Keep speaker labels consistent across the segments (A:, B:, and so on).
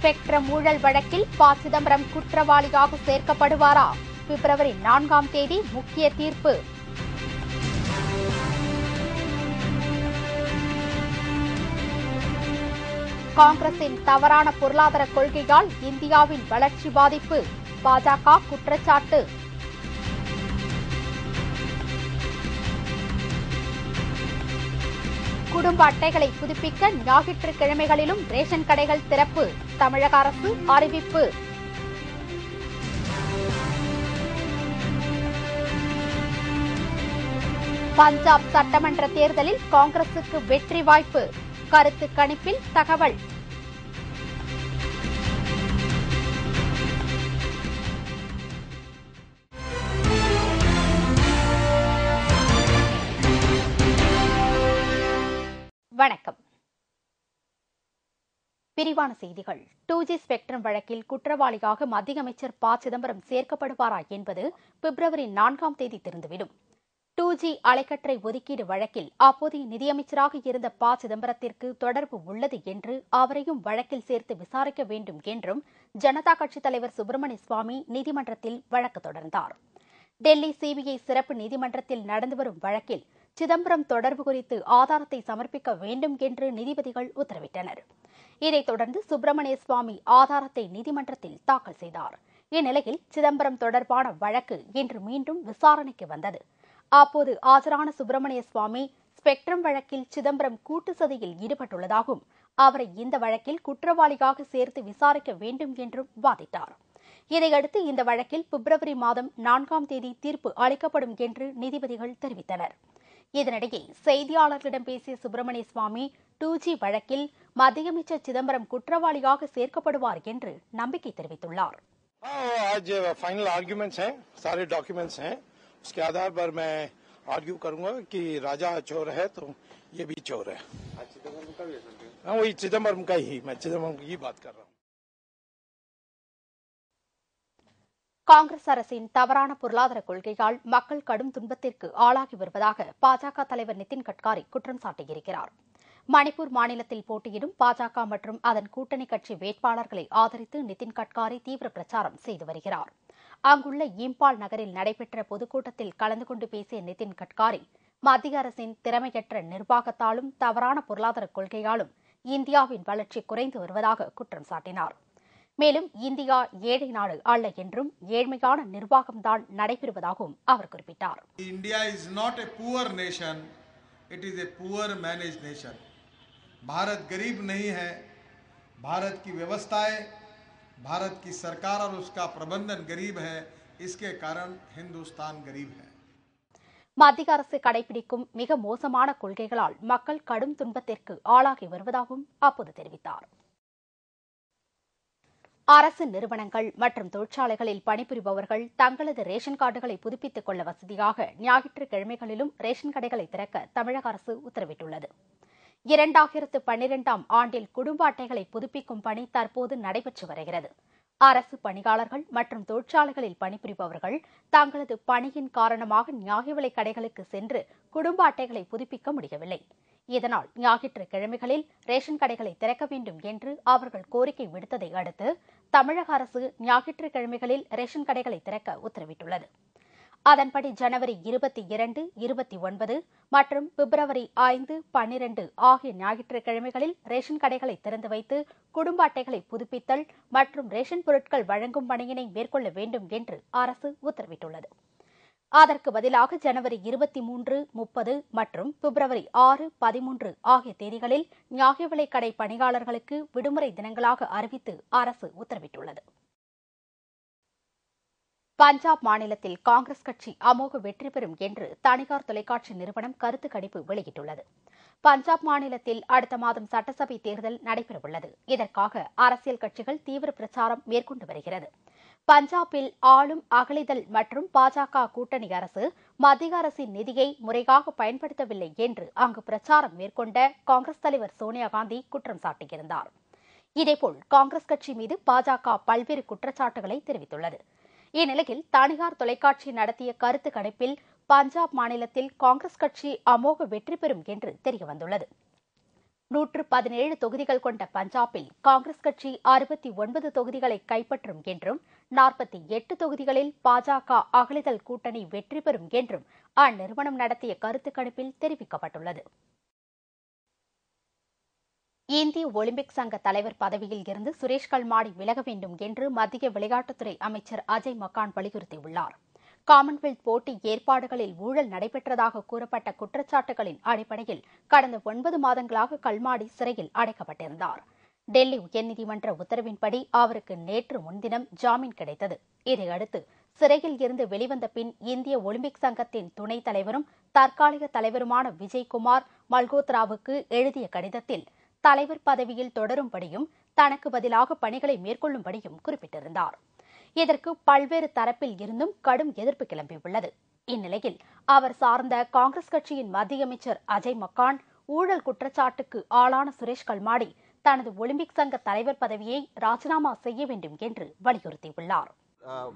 A: Spectrum ஊழல் வழக்கில் ப. சிதம்பரம் குற்றவாளியாக சேர்க்கப்படுவாரா? பிப்ரவரி 4ஆம் தேதி முக்கிய தீர்ப்பு. காங்கிரசின் தவறான பொருளாதார கொள்கையால் இந்தியாவின் வளர்ச்சி பாதிப்பு. பாஜக குற்றச்சாட்டு. குடும்ப அட்டைகளை புதுப்பிக்க ஞாயிற்றுக்கிழமைகளிலும் ரேஷன் கடைகள் திறப்பு. தமிழக அரசு அறிவிப்பு. பஞ்சாப் சட்டமன்ற தேர்தலில் காங்கிரசுக்கு வெற்றி வாய்ப்பு. கருத்து கணிப்பில் தகவல். வணக்கம். விரிவான செய்திகள். 2G ஸ்பெக்ட்ரம் வழக்கில் குற்றவாளியாக மத்திய அமைச்சர் ப. சிதம்பரம் சேர்க்கப்படுவாரா என்பது பிப்ரவரி 4ஆம் தேதி தெரிந்துவிடும். 2G அலைக்கற்றை ஒதுக்கீடு வழக்கில் அப்போதைய நிதியமைச்சராக இருந்த ப. சிதம்பரத்திற்கு தொடர்பு உள்ளது என்று அவரையும் வழக்கில் சேர்த்து விசாரிக்க வேண்டும் என்றும் ஜனதா கட்சித் தலைவர் சுப்பிரமணிய சுவாமி நீதிமன்றத்தில் வழக்கு தொடர்ந்தார். டெல்லி சிபிஐ சிறப்பு நீதிமன்றத்தில் நடந்து வரும் வழக்கில் சிதம்பரம் தொடர்பு குறித்து ஆதாரத்தை சமர்ப்பிக்க வேண்டும் என்று நீதிபதிகள் உத்தரவிட்டனர். இதைத் தொடர்ந்து சுப்பிரமணிய சுவாமி ஆதாரத்தை நீதிமன்றத்தில் தாக்கல் செய்தார். இந்நிலையில் சிதம்பரம் தொடர்பான வழக்கு இன்று மீண்டும் விசாரணைக்கு வந்தது. அப்போது ஆஜரான சுப்பிரமணிய சுவாமி ஸ்பெக்ட்ரம் வழக்கில் சிதம்பரம் கூட்டு சதியில் ஈடுபட்டுள்ளதாகவும் அவரை இந்த வழக்கில் குற்றவாளியாக சேர்த்து விசாரிக்க வேண்டும் என்றும் வாதிட்டார். இதையடுத்து இந்த வழக்கில் பிப்ரவரி மாதம் 4ஆம் தேதி தீர்ப்பு அளிக்கப்படும் என்று நீதிபதிகள் தெரிவித்தனர். இதனிடையே செய்தியாளர்களிடம் பேசிய சுப்பிரமணிய சுவாமி 2G வழக்கில் மத்திய அமைச்சர் சிதம்பரம் குற்றவாளியாக சேர்க்கப்படுவார் என்று நம்பிக்கை தெரிவித்துள்ளார்.
B: आज फाइनल आर्ग्यूमेंट्स हैं, सारे डॉक्यूमेंट्स हैं, उसके आधार पर मैं आर्ग्यू करूंगा कि राजा चोर है तो ये भी चोर है। हाँ, वही चिदम्बरम का ही, मैं चिदम्बरम की बात कर रहा हूँ.
A: காங்கிரஸ் அரசின் தவறான பொருளாதார கொள்கையால் மக்கள் கடும் துன்பத்திற்கு ஆளாகி வருவதாக பாஜக தலைவர் நிதின் கட்காரி குற்றம் சாட்டியிருக்கிறார். மணிப்பூர் மாநிலத்தில் போட்டியிடும் பாஜக மற்றும் அதன் கூட்டணி கட்சி வேட்பாளர்களை ஆதரித்து நிதின் கட்காரி தீவிர பிரச்சாரம் செய்து வருகிறார். அங்குள்ள இம்பால் நகரில் நடைபெற்ற பொதுக்கூட்டத்தில் கலந்து கொண்டு பேசிய நிதின் கட்காரி மத்திய அரசின் திறமையற்ற நிர்வாகத்தாலும் தவறான பொருளாதார கொள்கையாலும் இந்தியாவின் வளர்ச்சி குறைந்து வருவதாக குற்றம் சாட்டினார். மேலும் இந்தியா ஏழை நாடு அல்ல என்றும் ஏழ்மையான நிர்வாகம்தான் நடைபெறுவதாகவும் அவர் குறிப்பிட்டார்.
C: India is not a poor nation, it is a poor managed nation. Bharat गरीब नहीं है. भारत की व्यवस्थाएं, भारत की सरकार और उसका प्रबंधन गरीब है. इसके कारण हिंदुस्तान गरीब है.
A: மத்திய அரசு கடைபிடிக்கும் மிக மோசமான கொள்கைகளால் மக்கள் கடும் துன்பத்திற்கு ஆளாகி வருவதாகவும் அப்போது தெரிவித்தார். அரசு நிறுவனங்கள் மற்றும் தொழிற்சாலைகளில் பணிபுரிபவர்கள் தங்களது ரேஷன் கார்டுகளை புதுப்பித்துக் கொள்ள வசதியாக ஞாயிற்றுக்கிழமைகளிலும் ரேஷன் கடைகளை திறக்க தமிழக அரசு உத்தரவிட்டுள்ளது. 2012ஆம் ஆண்டில் குடும்ப அட்டைகளை புதுப்பிக்கும் பணி தற்போது நடைபெற்று வருகிறது. அரசு பணியாளர்கள் மற்றும் தொழிற்சாலைகளில் பணிபுரிபவர்கள் தங்களது பணியின் காரணமாக நியாய விலைக் கடைகளுக்கு சென்று குடும்ப அட்டைகளை புதுப்பிக்க முடியவில்லை. இதனால் ஞாயிற்றுக்கிழமைகளில் ரேஷன் கடைகளை திறக்க வேண்டும் என்று அவர்கள் கோரிக்கை விடுத்ததை அடுத்து தமிழக அரசு ஞாயிற்றுக்கிழமைகளில் ரேஷன் கடைகளை திறக்க உத்தரவிட்டுள்ளது. அதன்படி ஜனவரி 22, 29 மற்றும் பிப்ரவரி 5, 12 ஆகிய ஞாயிற்றுக்கிழமைகளில் ரேஷன் கடைகளை திறந்து வைத்து குடும்ப அட்டைகளை புதுப்பித்தல் மற்றும் ரேஷன் பொருட்கள் வழங்கும் பணியினை மேற்கொள்ள வேண்டும் என்று அரசு உத்தரவிட்டுள்ளது. அதற்கு பதிலாக ஜனவரி 23, 30 மற்றும் பிப்ரவரி 6, 13 ஆகிய தேதிகளில் நியாய விலைக் கடை பணியாளர்களுக்கு விடுமுறை தினங்களாக அறிவித்து அரசு உத்தரவிட்டுள்ளது. பஞ்சாப் மாநிலத்தில் காங்கிரஸ் கட்சி அமோக வெற்றி பெறும் என்று தனியார் தொலைக்காட்சி நிறுவனம் கருத்து கணிப்பு வெளியிட்டுள்ளது. பஞ்சாப் மாநிலத்தில் அடுத்த மாதம் சட்டசபை தேர்தல் நடைபெறவுள்ளது. இதற்காக அரசியல் கட்சிகள் தீவிர பிரச்சாரம் மேற்கொண்டு வருகிறது. பஞ்சாபில் ஆளும் அகலிதள் மற்றும் பாஜக கூட்டணி அரசு மத்திய அரசின் நிதியை முறையாக பயன்படுத்தவில்லை என்று அங்கு பிரச்சாரம் மேற்கொண்ட காங்கிரஸ் தலைவர் சோனியா காந்தி குற்றம் சாட்டியிருந்தார். இதேபோல் காங்கிரஸ் கட்சி மீது பாஜக பல்வேறு குற்றச்சாட்டுகளை தெரிவித்துள்ளது. இந்நிலையில் தனியார் தொலைக்காட்சி நடத்திய கருத்து கணிப்பில் பஞ்சாப் மாநிலத்தில் காங்கிரஸ் கட்சி அமோக வெற்றி பெறும் என்று தெரியவந்துள்ளது. 117 தொகுதிகள் கொண்ட பஞ்சாபில் காங்கிரஸ் கட்சி 69 தொகுதிகளை கைப்பற்றும் என்றும் 48 தொகுதிகளில் பாஜக அகலிதழ் கூட்டணி வெற்றி பெறும் என்றும் அந்நிறுவனம் நடத்திய கருத்து கணிப்பில் தெரிவிக்கப்பட்டுள்ளது. இந்திய ஒலிம்பிக் சங்க தலைவர் பதவியில் இருந்து சுரேஷ் கல்மாடி விலக வேண்டும் என்று மத்திய விளையாட்டுத்துறை அமைச்சர் அஜய் மக்கான் வலியுறுத்தியுள்ளார். காமன்வெல்த் போட்டி ஏற்பாடுகளில் ஊழல் நடைபெற்றதாக கூறப்பட்ட குற்றச்சாட்டுகளின் அடிப்படையில் கடந்த 9 மாதங்களாக கல்மாடி சிறையில் அடைக்கப்பட்டிருந்தார். டெல்லி உயர்நீதிமன்ற உத்தரவின்படி அவருக்கு நேற்று முன்தினம் ஜாமீன் கிடைத்தது. இதையடுத்து சிறையில் இருந்து வெளிவந்த பின் இந்திய ஒலிம்பிக் சங்கத்தின் துணைத் தலைவரும் தற்காலிக தலைவருமான விஜய்குமார் மல்கோத்ராவுக்கு எழுதிய கடிதத்தில் தலைவர் பதவியில் தொடரும்படியும் தனக்கு பதிலாக பணிகளை மேற்கொள்ளும்படியும் குறிப்பிட்டிருந்தார். இதற்கு பல்வேறு தரப்பில் இருந்தும் கடும் எதிர்ப்பு கிளம்பியுள்ளது. இந்நிலையில் அவர் சார்ந்த காங்கிரஸ் கட்சியின் மத்திய அமைச்சர் அஜய் மக்கான் ஊழல் குற்றச்சாட்டுக்கு ஆளான சுரேஷ் கல்மாடி தனது ஒலிம்பிக் சங்க தலைவர் பதவியை ராஜினாமா செய்ய வேண்டும் என்று வலியுறுத்தியுள்ளார்.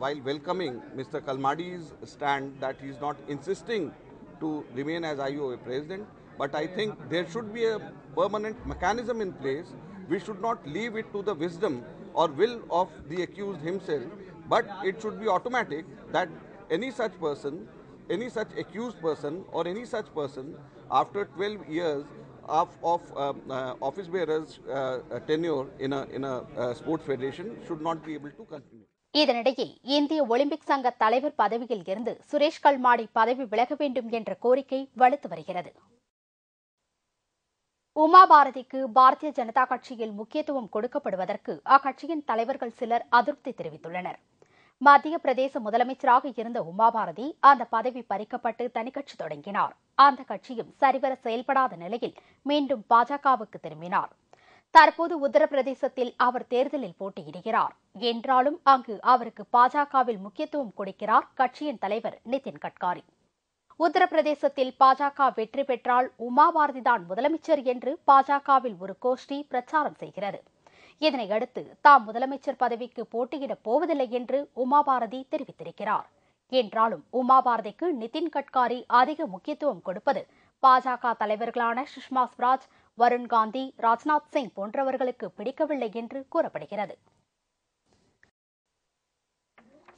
D: While welcoming Mr. Kalmadi's stand that he is not insisting to remain as IOA president, but I think there should be a permanent mechanism in place. We should not leave it to the wisdom or will of the accused himself, but it should be automatic that any such person, any such accused person or any such person after 12 years of office bearers tenure in a sports federation should not be able to continue.
A: இதனிடையே இந்திய Olympic சங்க தலைவர் பதவியில் இருந்து சுரேஷ் கல்மாடி பதவி விலக வேண்டும் என்ற கோரிக்கை வலுத்து வருகிறது. உமாபாரதிக்கு பாரதிய ஜனதா கட்சியில் முக்கியத்துவம் கொடுக்கப்படுவதற்கு அக்கட்சியின் தலைவர்கள் சிலர் அதிருப்தி தெரிவித்துள்ளனர். மத்திய பிரதேச முதலமைச்சராக இருந்த உமாபாரதி அந்த பதவி பறிக்கப்பட்டு தனிக்கட்சி தொடங்கினார். அந்த கட்சியும் சரிவர செயல்படாத நிலையில் மீண்டும் பாஜகவுக்கு திரும்பினார். தற்போது உத்தரப்பிரதேசத்தில் அவர் தேர்தலில் போட்டியிடுகிறார். என்றாலும் அங்கு அவருக்கு பாஜகவில் முக்கியத்துவம் கொடுக்கிறார் கட்சியின் தலைவர் நிதின் கட்காரி. உத்தரப்பிரதேசத்தில் பாஜக வெற்றி பெற்றால் உமாபாரதிதான் முதலமைச்சர் என்று பாஜகவில் ஒரு கோஷ்டி பிரச்சாரம் செய்கிறது. இதனையடுத்து தாம் முதலமைச்சர் பதவிக்கு போட்டியிடப் போவதில்லை என்று உமாபாரதி தெரிவித்திருக்கிறார். என்றாலும் உமாபாரதிக்கு நிதின் கட்காரி அதிக முக்கியத்துவம் கொடுப்பது பாஜக தலைவர்களான சுஷ்மா ஸ்வராஜ், வருண் காந்தி, ராஜ்நாத் சிங் போன்றவர்களுக்கு பிடிக்கவில்லை என்று கூறப்படுகிறது.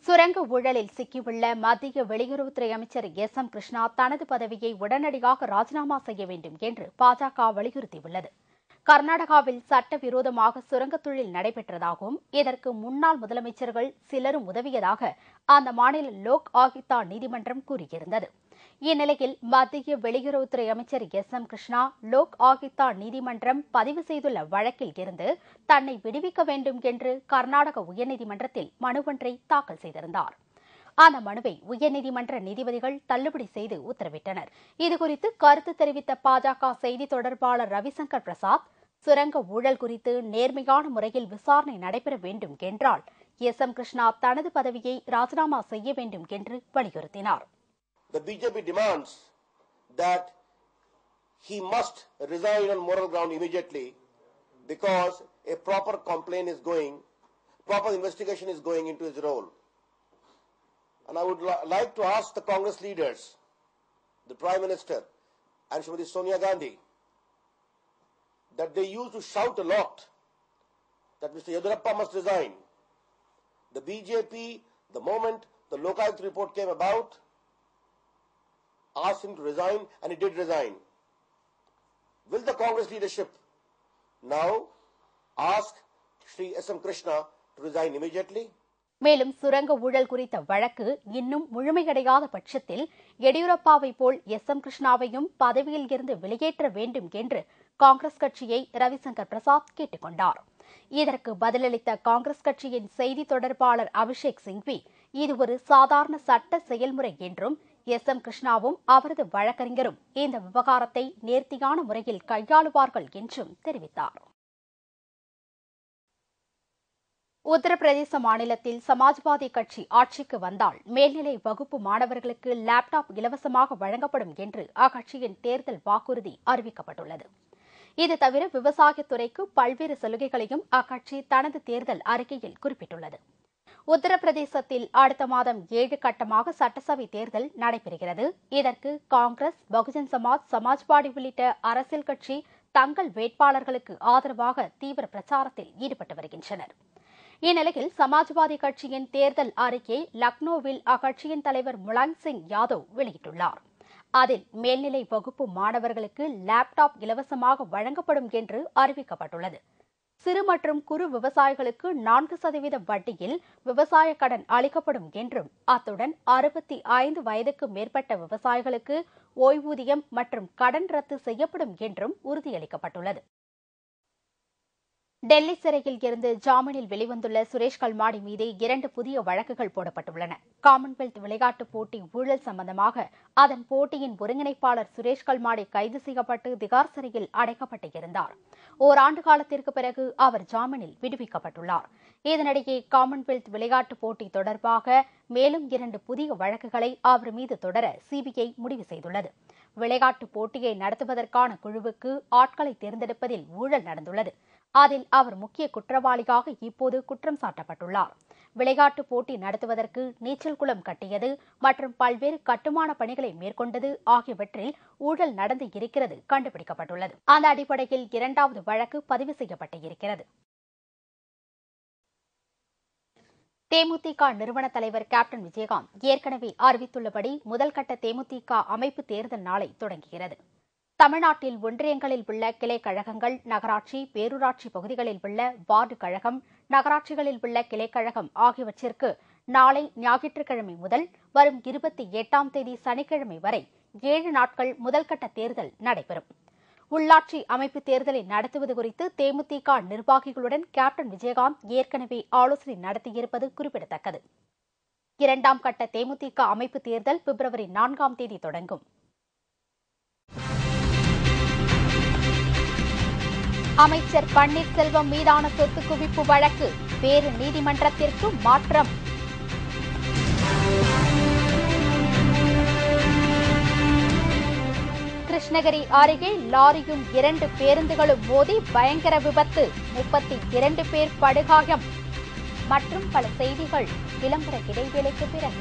A: சுரங்க ஊழலில் சிக்கியுள்ள மத்திய வெளியுறவுத்துறை அமைச்சர் எஸ்.எம். கிருஷ்ணா தனது பதவியை உடனடியாக ராஜினாமா செய்ய வேண்டும் என்று பாஜக வலியுறுத்தியுள்ளது. கர்நாடகாவில் சட்டவிரோதமாக சுரங்கத் தொழில் நடைபெற்றதாகவும் இதற்கு முன்னாள் முதலமைச்சர்கள் சிலரும் உதவியதாக அந்த மாநில லோக் ஆயுக்தா நீதிமன்றம் கூறியிருந்தது. இந்நிலையில் மத்திய வெளியுறவுத்துறை அமைச்சர் எஸ்.எம். கிருஷ்ணா லோக் ஆயுக்தா நீதிமன்றம் பதிவு செய்துள்ள வழக்கில் இருந்து தன்னை விடுவிக்க வேண்டும் என்று கர்நாடக உயர்நீதிமன்றத்தில் மனு ஒன்றை தாக்கல் செய்திருந்தார். அந்த மனுவை உயர்நீதிமன்ற நீதிபதிகள் தள்ளுபடி செய்து உத்தரவிட்டனர். இதுகுறித்து கருத்து தெரிவித்த பாஜக செய்தி தொடர்பாளர் ரவிசங்கர் பிரசாத், சுரங்க ஊழல் குறித்து நேர்மையான முறையில் விசாரணை நடைபெற வேண்டும் என்றால் எஸ்.எம். கிருஷ்ணா தனது பதவியை ராஜினாமா செய்ய வேண்டும் என்று வலியுறுத்தினார்.
E: The BJP demands that he must resign on moral ground immediately because a proper complaint is going, proper investigation is going into his role. And I would like to ask the Congress leaders, the Prime Minister and Shrimati Sonia Gandhi, that they used to shout a lot that Mr. Yediyurappa must resign. The BJP, the moment the Lokayukt report came about, asked him to resign and he did resign. Will the Congress leadership now ask Shri S.M. Krishna to resign immediately?
A: மேலும் சுரங்க ஊழல் குறித்த வழக்கு இன்னும் முழுமையடையாத பட்சத்தில் எடியூரப்பாவை போல் SM. கிருஷ்ணாவையும் பதவியில் இருந்து வெளியேற்ற வேண்டும் என்று காங்கிரஸ் கட்சியை ரவிசங்கர் பிரசாத் கேட்டுக் கொண்டார். இதற்கு பதிலளித்த காங்கிரஸ் கட்சியின் செய்தி தொடர்பாளர் அபிஷேக் சிங்வி, இது ஒரு சாதாரண சட்ட செயல்முறை என்றும் எஸ்.எம். கிருஷ்ணாவும் அவரது வழக்கறிஞரும் இந்த விவகாரத்தை நேர்த்தியான முறையில் கையாளுவார்கள் என்றும் தெரிவித்தார். உத்தரப்பிரதேச மாநிலத்தில் சமாஜ்வாதி கட்சி ஆட்சிக்கு வந்தால் மேல்நிலை வகுப்பு மாணவர்களுக்கு லேப்டாப் இலவசமாக வழங்கப்படும் என்று அக்கட்சியின் தேர்தல் வாக்குறுதி அறிவிக்கப்பட்டுள்ளது. இது தவிர விவசாயத்துறைக்கு பல்வேறு சலுகைகளையும் அக்கட்சி தனது தேர்தல் அறிக்கையில் குறிப்பிட்டுள்ளது. உத்தரப்பிரதேசத்தில் அடுத்த மாதம் 7 கட்டமாக சட்டசபை தேர்தல் நடைபெறுகிறது. இதற்கு காங்கிரஸ், பகுஜன் சமாஜ், சமாஜ்வாடி உள்ளிட்ட அரசியல் கட்சி தங்கள் வேட்பாளர்களுக்கு ஆதரவாக தீவிர பிரச்சாரத்தில் ஈடுபட்டு வருகின்றனர். இந்நிலையில் சமாஜ்வாதி கட்சியின் தேர்தல் அறிக்கையை லக்னோவில் அக்கட்சியின் தலைவர் முலாயம் சிங் யாதவ் வெளியிட்டுள்ளார். அதில் மேல்நிலை வகுப்பு மாணவர்களுக்கு லேப்டாப் இலவசமாக வழங்கப்படும் என்று அறிவிக்கப்பட்டுள்ளது. சிறு மற்றும் குறு விவசாயிகளுக்கு 4% வட்டியில் விவசாய கடன் அளிக்கப்படும் என்றும், அத்துடன் 65 வயதுக்கு மேற்பட்ட விவசாயிகளுக்கு ஓய்வூதியம் மற்றும் கடன் ரத்து செய்யப்படும் என்றும் உறுதியளிக்கப்பட்டுள்ளது. டெல்லி சிறையில் இருந்து ஜாமீனில் வெளிவந்துள்ள சுரேஷ் கல்மாடி மீது 2 புதிய வழக்குகள் போடப்பட்டுள்ளன. காமன்வெல்த் விளையாட்டுப் போட்டி ஊழல் சம்பந்தமாக அதன் போட்டியின் ஒருங்கிணைப்பாளர் சுரேஷ் கல்மாடி கைது செய்யப்பட்டு திகார் சிறையில் அடைக்கப்பட்டு இருந்தார். ஓராண்டு காலத்திற்கு பிறகு அவர் ஜாமீனில் விடுவிக்கப்பட்டுள்ளார். இதனிடையே காமன்வெல்த் விளையாட்டுப் போட்டி தொடர்பாக மேலும் 2 புதிய வழக்குகளை அவர் மீது தொடர சிபிஐ முடிவு செய்துள்ளது. விளையாட்டுப் போட்டியை நடத்துவதற்கான குழுவுக்கு ஆட்களை தேர்ந்தெடுப்பதில் ஊழல் நடந்துள்ளது. அதில் அவர் முக்கிய குற்றவாளியாக இப்போது குற்றம் சாட்டப்பட்டுள்ளார். விளையாட்டுப் போட்டி நடத்துவதற்கு நீச்சல் குளம் கட்டியது மற்றும் பல்வேறு கட்டுமான பணிகளை மேற்கொண்டது ஆகியவற்றில் ஊழல் நடந்து இருக்கிறது கண்டுபிடிக்கப்பட்டுள்ளது. அந்த அடிப்படையில் 2வது வழக்கு பதிவு செய்யப்பட்டு இருக்கிறது. தேமுதிக நிறுவன தலைவர் கேப்டன் விஜயகாந்த் ஏற்கனவே அறிவித்துள்ளபடி முதல்கட்ட தேமுதிக அமைப்பு தேர்தல் நாளை தொடங்குகிறது. தமிழ்நாட்டில் ஒன்றியங்களில் உள்ள கிளை கழகங்கள், நகராட்சி, பேரூராட்சி பகுதிகளில் உள்ள வார்டு கழகம், நகராட்சிகளில் உள்ள கிளைக்கழகம் ஆகியவற்றிற்கு நாளை ஞாயிற்றுக்கிழமை முதல் வரும் 28ஆம் தேதி சனிக்கிழமை வரை 7 நாட்கள் முதல்கட்ட தேர்தல் நடைபெறும். உள்ளாட்சி அமைப்பு தேர்தலை நடத்துவது குறித்து தேமுதிக நிர்வாகிகளுடன் கேப்டன் விஜயகாந்த் ஏற்கனவே ஆலோசனை நடத்தியிருப்பது குறிப்பிடத்தக்கது. 2ஆம் கட்ட தேமுதிக அமைப்பு தேர்தல் பிப்ரவரி 4ஆம் தேதி தொடங்கும். அமைச்சர் பன்னீர்செல்வம் மீதான சொத்து குவிப்பு வழக்கு வேறு நீதிமன்றத்திற்கு மாற்றம். கிருஷ்ணகிரி அருகே லாரியும் 2 பேருந்துகளும் மோதி பயங்கர விபத்து, 32 பேர் படுகாயம். மற்றும் பல செய்திகள் விளம்பர இடைவேளைக்கு பிறகு.